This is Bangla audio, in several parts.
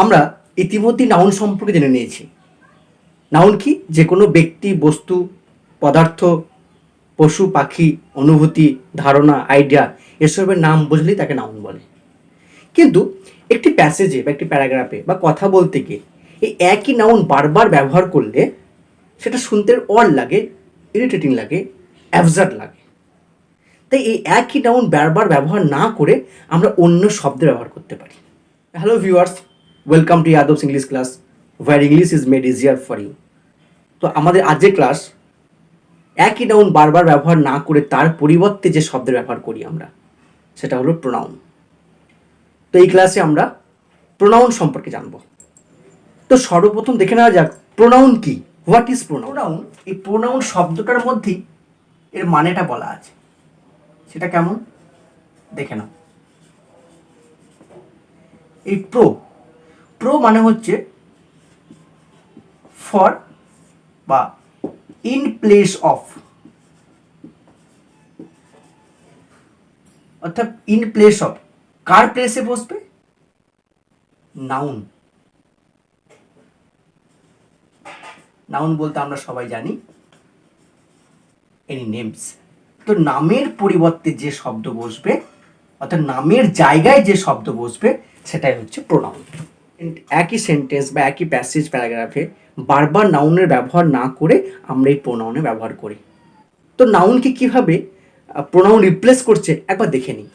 আমরা ইতিমধ্যে নাউন সম্পর্কে জেনে নিয়েছি। নাউন কি? যে কোনো ব্যক্তি, বস্তু, পদার্থ, পশু, পাখি, অনুভূতি, ধারণা, আইডিয়া এসবের নাম বুঝলেই তাকে নাউন বলে। কিন্তু একটি প্যাসেজে বা একটি প্যারাগ্রাফে বা কথা বলতে গিয়ে এই একই নাউন বারবার ব্যবহার করলে সেটা শুনতে অড লাগে, ইরিটেটিং লাগে, অ্যাবসার্ড লাগে। তাই এই একই নাউন বারবার ব্যবহার না করে আমরা অন্য শব্দ ব্যবহার করতে পারি। Hello viewers, welcome to Yadav's English class, where English is made easier for you. তো আমাদের আজকের ক্লাস একই নাউন বারবার ব্যবহার না করে তার পরিবর্তে যে শব্দের ব্যবহার করি আমরা, সেটা হলো প্রোনাউন। তো এই ক্লাসে আমরা প্রোনাউন সম্পর্কে জানব। তো সর্বপ্রথম দেখে নেওয়া যাক প্রোনাউন কি, হোয়াট ইজ প্রোনাউন। প্রোনাউন, এই প্রোনাউন শব্দটার মধ্যেই এর মানেটা বলা আছে। সেটা কেমন দেখে নাও। এই প্রো মানে হচ্ছে ফর বা ইন প্লেস অফ, অর্থাৎ ইন প্লেস অফ কার প্লেসে বসবে? নাউন। নাউন বলতে আমরা সবাই জানি এনি নেমস। তো নামের পরিবর্তে যে শব্দ বসবে, অর্থাৎ নামের জায়গায় যে শব্দ বসবে, সেটাই হচ্ছে প্রোনাউন। একই সেন্টেন্স বা একই প্যাসেজ প্যারাগ্রাফে বারবার নাউনের ব্যবহার না করে আমরা এই প্রোনাউনের ব্যবহার করি। তো নাউনকে কিভাবে প্রোনাউন রিপ্লেস করছে একবার দেখে নিই।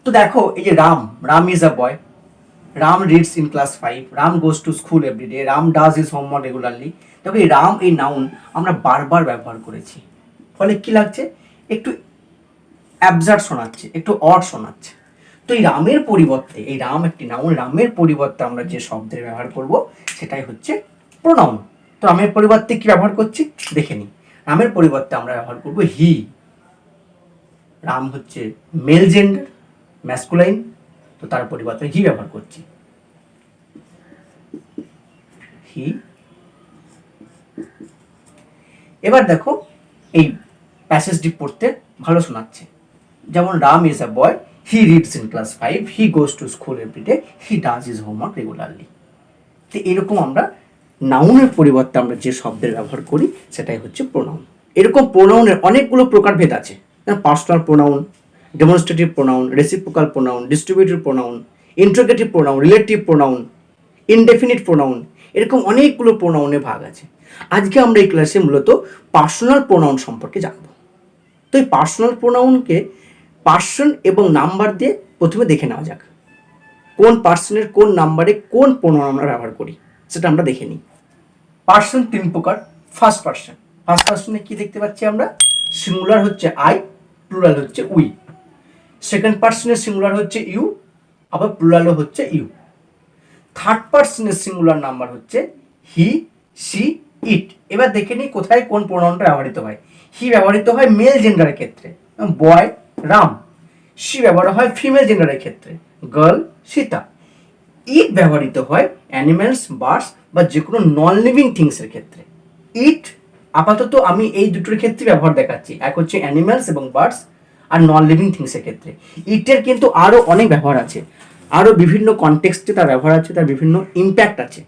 তো দেখো, এই যে Ram is a boy, Ram reads in class 5, Ram goes to school everyday, Ram does his homework regularly. দেখো এই রাম, এই নাউন আমরা বারবার ব্যবহার করেছি, ফলে কি লাগছে? একটু অ্যাবসার্ড শোনাচ্ছে, একটু অড শোনাচ্ছে। তো এই রামের পরিবর্তে, এই রাম একটি নাউন, রামের পরিবর্তে আমরা যে শব্দের ব্যবহার করব সেটাই হচ্ছে প্রোনাউন। তো রামের পরিবর্তে কি ব্যবহার করছি দেখে নিই। রামের পরিবর্তে আমরা ব্যবহার করব হি। রাম হচ্ছে মেল জেন্ডার, ম্যাসকুলাইন, তো তার পরিবর্তে হি ব্যবহার করছি, হি। এবার দেখো এই প্যাসেজটি পড়তে ভালো শোনাচ্ছে। যেমন Ram is a boy, he reads in class 5, he goes to school everyday, he does his homework regularly. তো এরকম আমরা নাউনের পরিবর্তে আমরা যে শব্দের ব্যবহার করি সেটাই হচ্ছে প্রোনাউন। এরকম প্রোনাউনের অনেকগুলো প্রকারভেদ আছে। Personal pronoun, demonstrative pronoun, reciprocal pronoun, distributive pronoun, interrogative pronoun, relative pronoun, indefinite pronoun, এরকম অনেকগুলো প্রোনাউনের ভাগ আছে। আজকে আমরা এই ক্লাসে মূলত পার্সোনাল প্রোনাউন সম্পর্কে জানব। তো এই পার্সোনাল প্রোনাউনকে পার্সন এবং নাম্বার দিয়ে প্রথমে দেখে নেওয়া যাক। কোন পার্সনের কোন নাম্বারে কোন প্রোনাউন আমরা ব্যবহার করি সেটা আমরা দেখে নিই। পার্সন তিন প্রকার। ফার্স্ট পার্সনে কি দেখতে পাচ্ছি আমরা? সিঙ্গুলার হচ্ছে আই, প্লুরাল হচ্ছে উই। সেকেন্ড পার্সনের সিঙ্গুলার হচ্ছে ইউ, আবার প্লুরালও হচ্ছে ইউ। থার্ড পার্সনের সিঙ্গুলার নাম্বার হচ্ছে হি, সি, ইট। এবার দেখে নিই কোথায় কোন প্রোনাউনটা ব্যবহৃত হয়। হি ব্যবহৃত হয় মেল জেন্ডারের ক্ষেত্রে, বয় রাম। সি ব্যবহার হয় ফিমেল জেন্ডারের ক্ষেত্রে, গার্ল সীতা। ইট ব্যবহৃত হয় অ্যানিমেলস, বার্ডস বা যে কোনো নন লিভিং থিংসের ক্ষেত্রে। ইট আপাতত আমি এই দুটোর ক্ষেত্রে ব্যবহার দেখাচ্ছি, এক হচ্ছে অ্যানিমেলস এবং বার্ডস, আর নন লিভিং থিংসের ক্ষেত্রে। ইটের কিন্তু আরও অনেক ব্যবহার আছে, আরও বিভিন্ন কনটেক্সটে তার ব্যবহার আছে, তার বিভিন্ন ইম্প্যাক্ট আছে।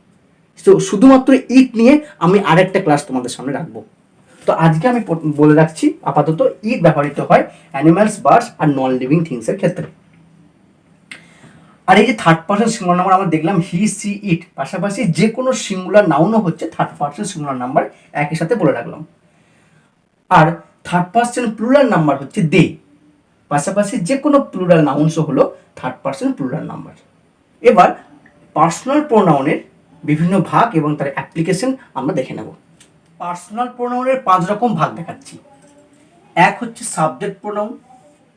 তো শুধুমাত্র ইট নিয়ে আমি আরেকটা ক্লাস তোমাদের সামনে রাখবো। তো আজকে আমি বলে রাখছি আপাতত ইট ব্যবহৃত হয় অ্যানিমালস, বার্ডস আর নন লিভিং থিংসের ক্ষেত্রে। আর এই যে থার্ড পার্সন সিঙ্গুলার নাম্বার আমরা দেখলাম হি, সি, ইট, পাশাপাশি যে কোনো সিঙ্গুলার নাউনও হচ্ছে থার্ড পার্সন সিঙ্গুলার নাম্বার, একই সাথে বলে রাখলাম। আর থার্ড পার্সন প্লুরাল নাম্বার হচ্ছে দে, পাশাপাশি যে কোনো প্লুরাল নাউন্সও হলো থার্ড পার্সন প্লুরাল নাম্বার। এবার পার্সোনাল প্রোনাউনের বিভিন্ন ভাগ এবং তার অ্যাপ্লিকেশন আমরা দেখে নেব। পার্সোনাল প্রোনাউনের 5 রকম ভাগ দেখাচ্ছি। এক হচ্ছে সাবজেক্ট প্রোনাউন,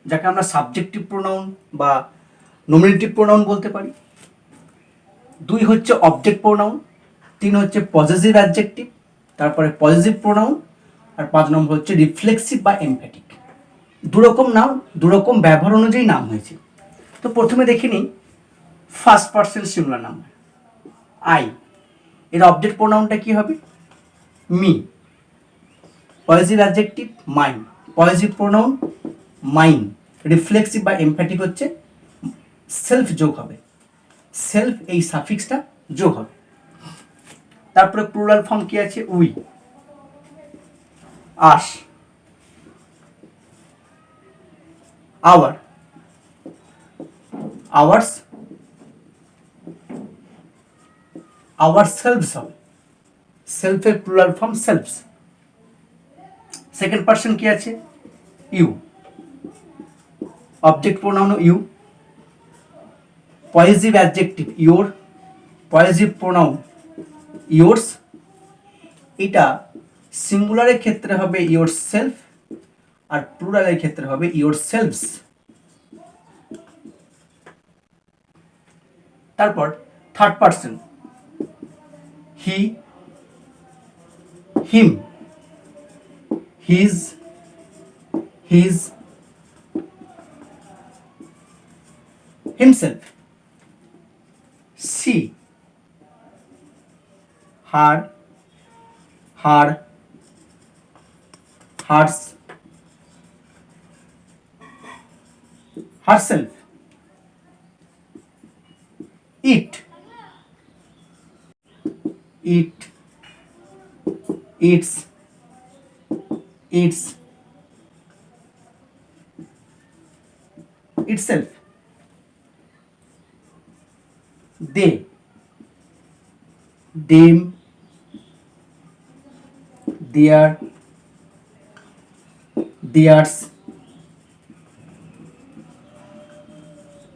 যাকে আমরা সাবজেক্টিভ প্রোনাউন বা নমিনেটিভ প্রোনাউন বলতে পারি। 2 হচ্ছে অবজেক্ট প্রোনাউন, 3 হচ্ছে পজেসিভ অ্যাডজেক্টিভ, তারপরে পজেসিভ প্রোনাউন, আর 5 নম্বর হচ্ছে রিফ্লেক্সিভ বা এমফ্যাটিক। দুরকম নাম, দুরকম ব্যবহার অনুযায়ী নাম হয়েছে। তো প্রথমে দেখে নিই first person singular number I. এর অবজেক্ট প্রোনাউনটা কি হবে? Me. Possessive adjective mine, possessive pronoun mine. Reflexive বা এমফ্যাটিক হচ্ছে সেলফ যোগ হবে, সেলফ এই সাফিক্সটা যোগ হবে। তারপরে প্লুরাল ফর্ম কি আছে? We, us, our, ours, ourselves হবে, সেলফের plural form selves. Second person কি আছে? You, object pronoun you, positive adjective your, positive pronoun yours. এটা সিঙ্গুলারের ক্ষেত্রে হবে ইয়োর সেলফ, আর প্লুরালের ক্ষেত্রে হবে ইয়োর সেলভস। তারপর third person he, him, his, his, himself, she, her, her, hers, herself, it, it, its, its, itself, they, them, their, theirs,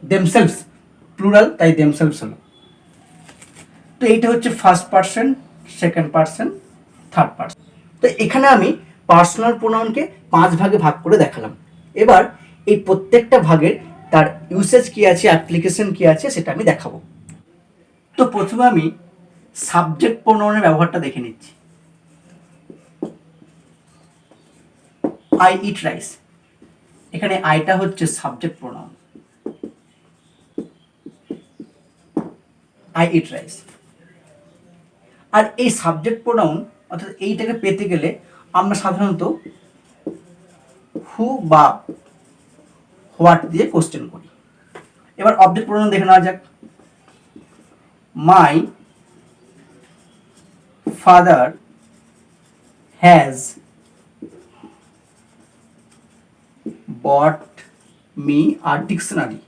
themselves, plural তাই themselves হলো। তো এইটা হচ্ছে first person, second person, third person. তো এখানে আমি পার্সোনাল প্রোনাউনকে 5 ভাগে ভাগ করে দেখালাম। এবার এই প্রত্যেকটা ভাগের তার ইউসেজ কি আছে, অ্যাপ্লিকেশন কি আছে সেটা আমি দেখাবো। তো প্রথমে আমি সাবজেক্ট প্রোনাউনের ব্যবহারটা দেখে নিচ্ছি। আই ইট রাইস, এখানে আইটা হচ্ছে subject pronoun, I eat rice. আর এই সাবজেক্ট প্রোনাউন অর্থাৎ এইটাকে পেতে গেলে আমরা সাধারণত হু বা হোয়াট দিয়ে কোশ্চেন করি। এবার অবজেক্ট প্রোনাউন দেখে নেওয়া যাক। My father has bought me a dictionary.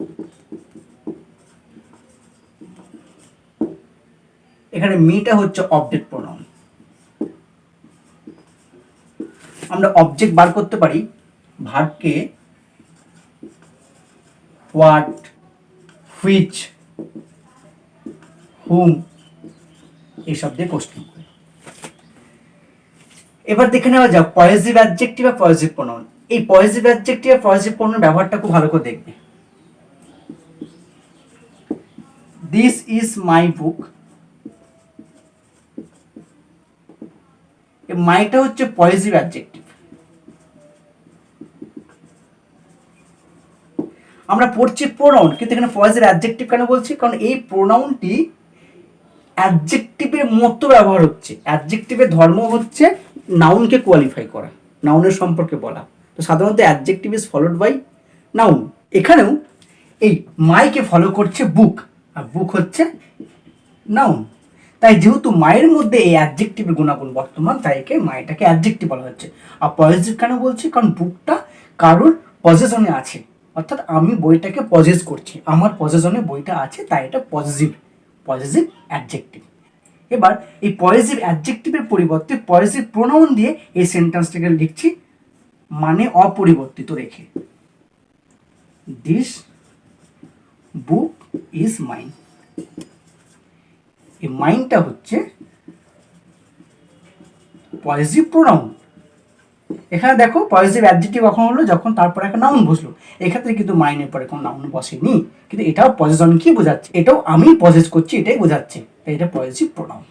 এখানে মিটা হচ্ছে অবজেক্ট প্রোনাউন। আমরা অবজেক্ট বার করতে পারি ভার্বকে হোয়াট, হুইচ, হুম এইসব দিয়ে কোশ্চেন করে। এবার দেখে নেওয়া যাক পজিটিভ অ্যাডজেক্টিভ আর পজিটিভ প্রোনাউন। এই পজিটিভ অ্যাডজেক্টিভ আর পজিটিভ প্রোনাউন ব্যবহারটা খুব ভালো করে দেখবে। দিস ইজ মাই বুক, মাইটা হচ্ছে পজিটিভ অ্যাডজেক্টিভ। আমরা পড়ছি প্রোনাউন, কিন্তু এখানে পজিটিভ অ্যাডজেক্টিভ কেন বলছি? কারণ এই প্রোনাউনটি অ্যাডজেক্টিভের মতো ব্যবহার হচ্ছে। অ্যাডজেক্টিভের ধর্ম হচ্ছে নাউনকে কোয়ালিফাই করা, নাউনের সম্পর্কে বলা। তো সাধারণত adjective is followed by noun. এখানেও এই মাইকে ফলো করছে বুক, আর বুক হচ্ছে নাউন। তাই যেহেতু মায়ের মধ্যে এই অ্যাডজেক্টিভের গুণাগুণ বর্তমান, তাই একে মাইটাকে অ্যাডজেক্টিভ বলা হচ্ছে। আর পজিটিভ কেন বলছি? কারণ বুকটা কারোর পজেশনে আছে, অর্থাৎ আমি বইটাকে পজেস করছি, আমার পজেশনে বইটা আছে, তাই এটা পজিটিভ, পজিটিভ অ্যাডজেক্টিভ। এবার এই পজিটিভ অ্যাডজেক্টিভের পরিবর্তে পজিটিভ প্রোনাউন দিয়ে এই সেন্টেন্সটাকে লিখছি মানে অপরিবর্তিত রেখে। This book is mine. এই মাইনটা হচ্ছে পজিটিভ প্রোনাউন। এখানে দেখো পজিটিভ অ্যাডজেক্টিভ কখন হলো? যখন তারপর একটা নাউন বসলো। এক্ষেত্রে কিন্তু মাইনের পরে কোনো নাউন বসেনি, কিন্তু এটাও পজিশন কি বোঝাচ্ছে, এটাও আমি পজেস করছি এটাই বোঝাচ্ছে, তাই এটা পজিটিভ প্রোনাউন।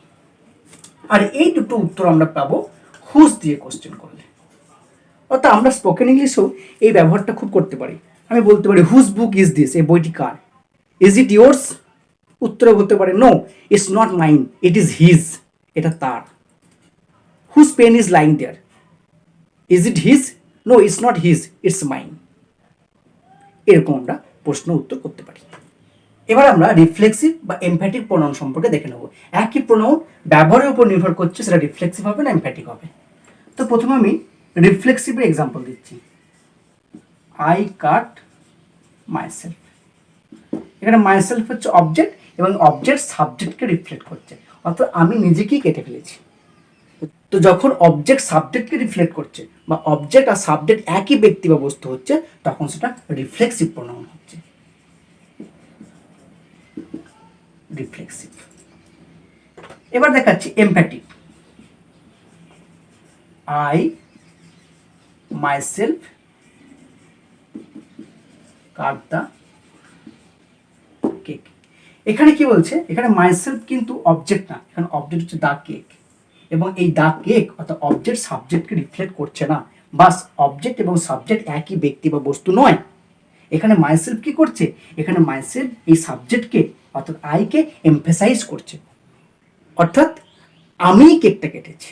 আর এই দুটো উত্তর আমরা পাবো হুজ দিয়ে কোশ্চেন করলে। অর্থাৎ আমরা স্পোকেন ইংলিশেও এই ব্যবহারটা খুব করতে পারি। আমি বলতে পারি হুজ বুক ইজ দিস, এই বইটি কার? Is it yours? উত্তরে বলতে পারে no, it's not mine, it is his, এটা তার। Whose pen is lying there, is it his? No, it's not his, it's mine. এরকম আমরা প্রশ্ন উত্তর করতে পারি। এবার আমরা রিফ্লেক্সিভ বা এমফ্যাটিক প্রোনাউন সম্পর্কে দেখে নেব। একই প্রোনাউন ব্যবহারের উপর নির্ভর করছে সেটা রিফ্লেক্সিভ হবে না এমফ্যাটিক হবে। তো প্রথমে আমি রিফ্লেক্সিভের এক্সাম্পল দিচ্ছি। I cut myself. এখানে মাইসেলফ হচ্ছে অবজেক্ট এবং অবজেক্ট সাবজেক্টকে রিফ্লেক্ট করছে, অর্থাৎ আমি নিজেকেই কেটে ফেলেছি। তো যখন অবজেক্ট সাবজেক্টকে রিফ্লেক্ট করছে বা অবজেক্ট আর সাবজেক্ট একই ব্যক্তি বা বস্তু হচ্ছে, তখন সেটা রিফ্লেক্সিভ প্রোনাউন হচ্ছে। রিফ্লেক্সিভ। এবার দেখাচ্ছি emphatic. I myself cut the cake. এখানে কি বলছে, এখানে মাইসেলফ কিন্তু অবজেক্ট না, এখানে অবজেক্ট হচ্ছে দ্য কেক, এবং এই দ্য কেক অর্থাৎ অবজেক্ট সাবজেক্টকে রিফ্লেক্ট করছে না, বাস অবজেক্ট এবং সাবজেক্ট একই ব্যক্তি বা বস্তু নয়। এখানে মাইসেলফ কি করছে, এখানে মাইসেলফ এই সাবজেক্টকে অর্থাৎ আইকে এমফেসাইজ করছে, অর্থাৎ আমিই কেকটা কেটেছি,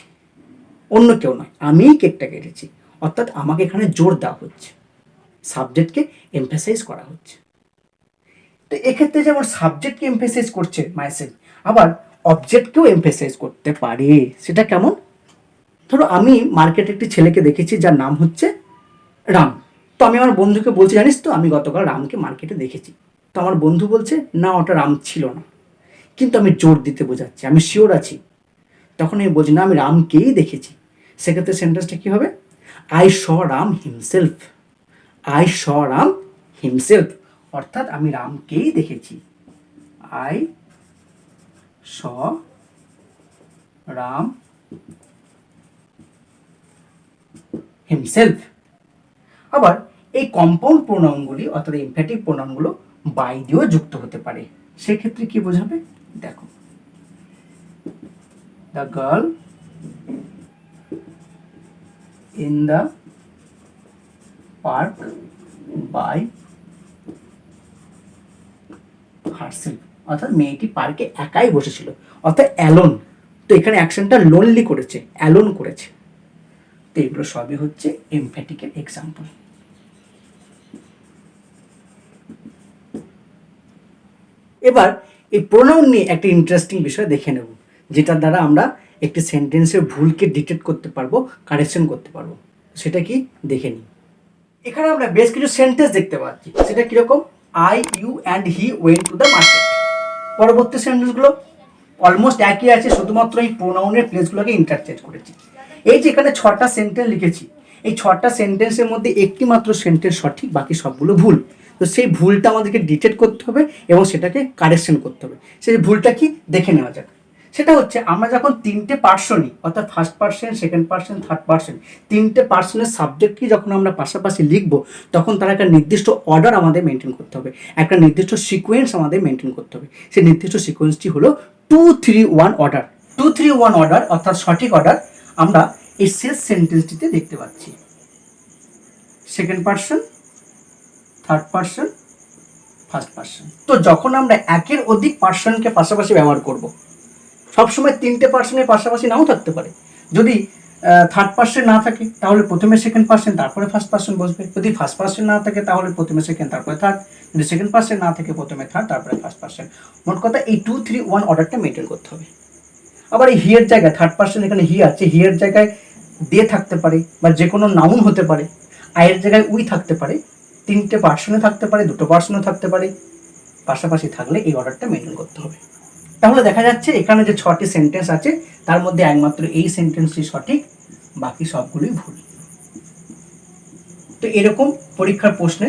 অন্য কেউ নয়, আমিই কেকটা কেটেছি, অর্থাৎ আমাকে এখানে জোর দেওয়া হচ্ছে, সাবজেক্টকে এমফেসাইজ করা হচ্ছে। তো এক্ষেত্রে যেমন সাবজেক্টকে এমফেসাইজ করছে মাইসেলফ, আবার অবজেক্টকেও এমফেসাইজ করতে পারে। সেটা কেমন? ধরো আমি মার্কেটে একটি ছেলেকে দেখেছি যার নাম হচ্ছে রাম। তো আমি আমার বন্ধুকে বলছি, জানিস তো আমি গতকাল রামকে মার্কেটে দেখেছি। তো আমার বন্ধু বলছে, না ওটা রাম ছিল না, কিন্তু আমি জোর দিতে বোঝাচ্ছি, আমি শিওর আছি। তখন আমি বলছি, না আমি রামকেই দেখেছি। সেক্ষেত্রে সেন্টেন্সটা কী হবে? I saw Ram himself. I saw Ram himself, অর্থাৎ আমি রামকেই দেখেছি। I saw Ram himself. আবার এই কম্পাউন্ড প্রোনাউনগুলি অর্থাৎ এমফ্যাটিক প্রোনাউনগুলো বাই দিয়েও যুক্ত হতে পারে। সেক্ষেত্রে কি বোঝাবে? দেখো, the girl in the park by herself, অর্থাৎ মেয়েটি পার্কে একাই বসেছিল, অর্থাৎ অ্যালোন। তো এখানে অ্যাকশনটা লোনলি করেছে, অ্যালোন করেছে। তো এগুলো সবই হচ্ছে এমফ্যাটিকের এক্সাম্পল। এবার এই প্রোনাউন নিয়ে একটা ইন্টারেস্টিং বিষয় দেখে নেব, যেটার দ্বারা আমরা একটি সেন্টেন্সের ভুলকে ডিটেক্ট করতে পারবো, কারেকশন করতে পারবো। সেটা কি দেখে নিই। এখানে আমরা বেশ কিছু সেন্টেন্স দেখতে পাচ্ছি। সেটা কিরকম? I, you and he went to the market. পরবর্তী সেন্টেন্সগুলো অলমোস্ট একই আছে, শুধুমাত্র এই প্রোনাউনের প্লেসগুলোকে ইন্টারচেঞ্জ করেছি। এই যে এখানে 6টা সেন্টেন্স লিখেছি, এই 6টা সেন্টেন্সের মধ্যে একটি মাত্র সেন্টেন্স সঠিক, বাকি সবগুলো ভুল। তো সেই ভুলটা আমাদেরকে ডিটেক্ট করতে হবে এবং সেটাকে কারেকশন করতে হবে। সেই ভুলটা কি দেখে নেওয়া যাক। সেটা হচ্ছে, আমরা যখন 3টে পার্সনই অর্থাৎ first person, second person, third person, 3টে পার্সনের সাবজেক্টকে যখন আমরা পাশাপাশি লিখব, তখন তার একটা নির্দিষ্ট অর্ডার আমাদের মেনটেন করতে হবে, একটা নির্দিষ্ট সিকোয়েন্স আমাদের মেনটেন করতে হবে। সেই নির্দিষ্ট সিকোয়েন্সটি হলো 2-3-1 অর্ডার। 2-3-1 অর্ডার অর্থাৎ সঠিক অর্ডার আমরা এই শেষ সেন্টেন্সটিতে দেখতে পাচ্ছি। Second person, third person, first person. তো যখন আমরা একের অধিক পার্সনকে পাশাপাশি ব্যবহার করব, সবসময় 3টে পার্সনের পাশাপাশি নাও থাকতে পারে। যদি থার্ড পার্সন না থাকে তাহলে প্রথমে সেকেন্ড পার্সন তারপরে ফার্স্ট পার্সন বসবে। যদি ফার্স্ট পার্সন না থাকে তাহলে প্রথমে সেকেন্ড তারপরে থার্ড। যদি সেকেন্ড পার্সন না থাকে প্রথমে থার্ড তারপরে ফার্স্ট পার্সন। মোট কথা এই 2-3-1 অর্ডারটা মেনটেন করতে হবে। আবার এই হিয়ের জায়গায় থার্ড পার্সন, এখানে হি আছে, হিয়ের জায়গায় দে থাকতে পারে বা যে কোনো নাউন হতে পারে। আয়ের জায়গায় উই থাকতে পারে। 3টে পার্সনে থাকতে পারে, 2টো পার্সনে থাকতে পারে। পাশাপাশি থাকলে এই অর্ডারটা মেনটেন করতে হবে। তাহলে দেখা যাচ্ছে এখানে যে 6টি সেন্টেন্স আছে তার মধ্যে একমাত্র এই সেন্টেন্সটি সঠিক, বাকি সবগুলোই ভুল। তো এরকম পরীক্ষার প্রশ্নে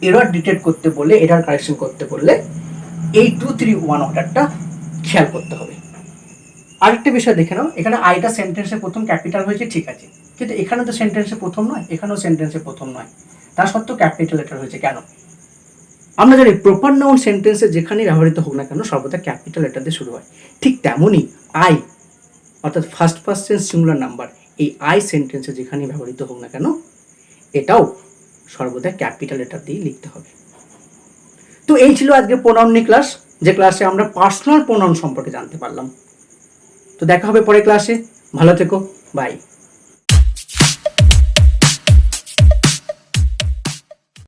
এরর ডিটেক্ট করতে বললে, এরর কারেকশন করতে বললে এই 2-3-1 অর্ডারটা খেয়াল করতে হবে। আরেকটা বিষয় দেখে নাও, এখানে আইটা সেন্টেন্সের প্রথম ক্যাপিটাল হয়েছে, ঠিক আছে, কিন্তু এখানে তো সেন্টেন্সের প্রথম নয়, এখানেও সেন্টেন্সের প্রথম নয়, তা সত্ত্বেও ক্যাপিটাল লেটার হয়েছে কেন? আমরা জানি প্রপার নাউন সেন্টেন্সে যেখানেই ব্যবহৃত হোক না কেন সর্বদা ক্যাপিটাল লেটার দিয়ে শুরু হয়। ঠিক তেমনই আই অর্থাৎ ফার্স্ট পার্সন সিঙ্গুলার নাম্বার, এই আই সেন্টেন্সে যেখানেই ব্যবহৃত হোক না কেন এটাও সর্বদা ক্যাপিটাল লেটার দিয়ে লিখতে হবে। তো এই ছিল আজকে প্রোনাউন নিয়ে ক্লাস, যে ক্লাসে আমরা পার্সোনাল প্রোনাউন সম্পর্কে জানতে পারলাম। তো দেখা হবে পরের ক্লাসে, ভালো থেকো, বাই।